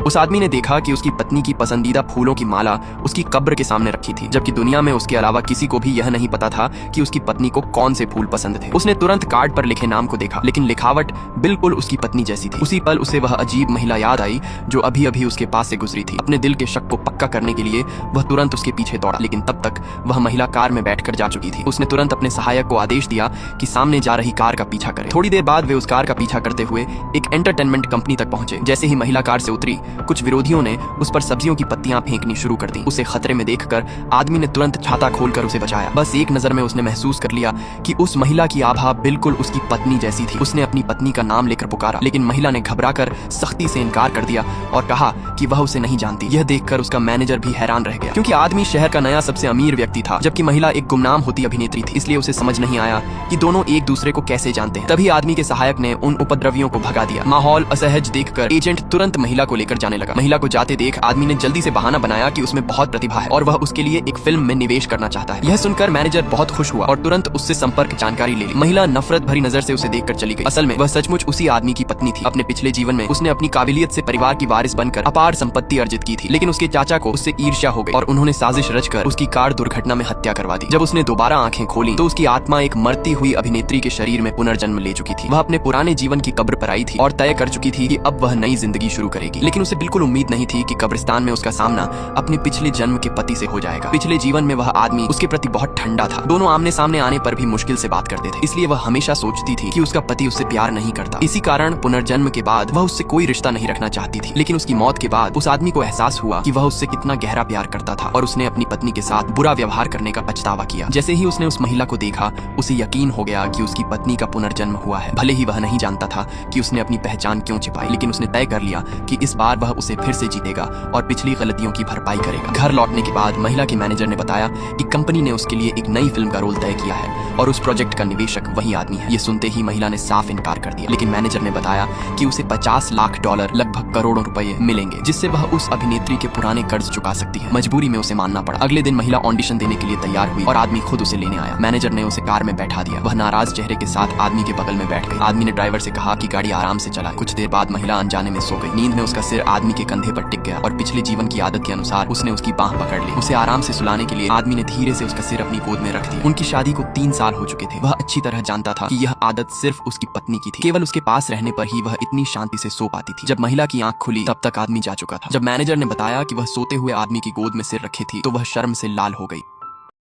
उस आदमी ने देखा कि उसकी पत्नी की पसंदीदा फूलों की माला उसकी कब्र के सामने रखी थी, जबकि दुनिया में उसके अलावा किसी को भी यह नहीं पता था कि उसकी पत्नी को कौन से फूल पसंद थे। उसने तुरंत कार्ड पर लिखे नाम को देखा, लेकिन लिखावट बिल्कुल उसकी पत्नी जैसी थी। उसी पल उसे वह अजीब महिला याद आई जो अभी अभी उसके पास से गुजरी थी। अपने दिल के शक को पक्का करने के लिए वह तुरंत उसके पीछे दौड़ा, लेकिन तब तक वह महिला कार में बैठकर जा चुकी थी। उसने तुरंत अपने सहायक को आदेश दिया कि सामने जा रही कार का पीछा करे। थोड़ी देर बाद वे उस कार का पीछा करते हुए एक एंटरटेनमेंट कंपनी तक पहुंचे। जैसे ही महिला कार से उतरी, कुछ विरोधियों ने उस पर सब्जियों की पत्तियां फेंकनी शुरू कर दी। उसे खतरे में देखकर आदमी ने तुरंत छाता खोलकर उसे बचाया। बस एक नजर में उसने महसूस कर लिया कि उस महिला की आभा बिल्कुल उसकी पत्नी जैसी थी। उसने अपनी पत्नी का नाम लेकर पुकारा, लेकिन महिला ने घबराकर सख्ती से इनकार कर दिया और कहा कि वह उसे नहीं जानती। यह देखकर उसका मैनेजर भी हैरान रह गया, क्योंकि आदमी शहर का नया सबसे अमीर व्यक्ति था, जबकि महिला एक गुमनाम होती अभिनेत्री थी। इसलिए उसे समझ नहीं आया कि दोनों एक दूसरे को कैसे जानते हैं। तभी आदमी के सहायक ने उन उपद्रवियों को भगा दिया। माहौल असहज देखकर एजेंट तुरंत महिला को लेकर जाने लगा। महिला को जाते देख आदमी ने जल्दी से बहाना बनाया कि उसमें बहुत प्रतिभा है और वह उसके लिए एक फिल्म में निवेश करना चाहता है। यह सुनकर मैनेजर बहुत खुश हुआ और तुरंत उससे संपर्क जानकारी ले ली। महिला नफरत भरी नजर से उसे देखकर चली गई। असल में वह सचमुच उसी आदमी की पत्नी थी। अपने पिछले जीवन में उसने अपनी काबिलियत से परिवार की वारिस बनकर अपार संपत्ति अर्जित की थी, लेकिन उसके चाचा को उससे ईर्ष्या हो गई और उन्होंने साजिश रचकर उसकी कार दुर्घटना में हत्या करवा दी। जब उसने दोबारा आंखें खोली तो उसकी आत्मा एक मरती हुई अभिनेत्री के शरीर में पुनर्जन्म ले चुकी थी। वह अपने पुराने जीवन की कब्र पर आई थी और तय कर चुकी थी कि अब वह नई जिंदगी शुरू करेगी, लेकिन उसे बिल्कुल उम्मीद नहीं थी कि कब्रिस्तान में उसका सामना अपने पिछले जन्म के पति से हो जाएगा। पिछले जीवन में वह आदमी उसके प्रति बहुत ठंडा था। दोनों आमने सामने आने पर भी मुश्किल से बात करते थे, इसलिए वह हमेशा सोचती थी कि उसका पति उससे प्यार नहीं करता। इसी कारण पुनर्जन्म के बाद वह उससे कोई रिश्ता नहीं रखना चाहती थी। लेकिन उसकी मौत के बाद उस आदमी को एहसास हुआ कि वह उससे कितना गहरा प्यार करता था और उसने अपनी पत्नी के साथ बुरा व्यवहार करने का पछतावा किया। जैसे ही उसने उस महिला को देखा, उसे यकीन हो गया कि उसकी पत्नी का पुनर्जन्म हुआ है। भले ही वह नहीं जानता था कि उसने अपनी पहचान क्यों छिपाई, लेकिन उसने तय कर लिया कि इस बार वह उसे फिर से जीतेगा और पिछली गलतियों की भरपाई करेगा। घर लौटने के बाद महिला के मैनेजर ने बताया कि कंपनी ने उसके लिए एक नई फिल्म का रोल तय किया है और उस प्रोजेक्ट का निवेशक वही आदमी है। ये सुनते ही महिला ने साफ इनकार कर दिया, लेकिन मैनेजर ने बताया कि उसे $50 लाख लगभग करोड़ों रुपए मिलेंगे, जिससे वह उस अभिनेत्री के पुराने कर्ज चुका सकती है। मजबूरी में उसे मानना पड़ा। अगले दिन महिला ऑडिशन देने के लिए तैयार हुई और आदमी खुद उसे लेने आया। मैनेजर ने उसे कार में बैठा दिया। वह नाराज चेहरे के साथ आदमी के बगल में बैठ गई। आदमी ने ड्राइवर से कहा कि गाड़ी आराम से चलाए। कुछ देर बाद महिला अनजाने में सो गई। नींद में उसका सिर आदमी के कंधे पर टिक गया और पिछले जीवन की आदत के अनुसार उसने उसकी बाह पकड़ ली। उसे आराम से सुलाने के लिए आदमी ने धीरे से उसका सिर अपनी गोद में रख दिया। उनकी शादी को 3 साल हो चुके थे। वह अच्छी तरह जानता था कि यह आदत सिर्फ उसकी पत्नी की थी। केवल उसके पास रहने पर ही वह इतनी शांति से सो पाती थी। जब महिला की आंख खुली तब तक आदमी जा चुका था। जब मैनेजर ने बताया कि वह सोते हुए आदमी की गोद में सिर रखे थी तो वह शर्म से लाल हो गई।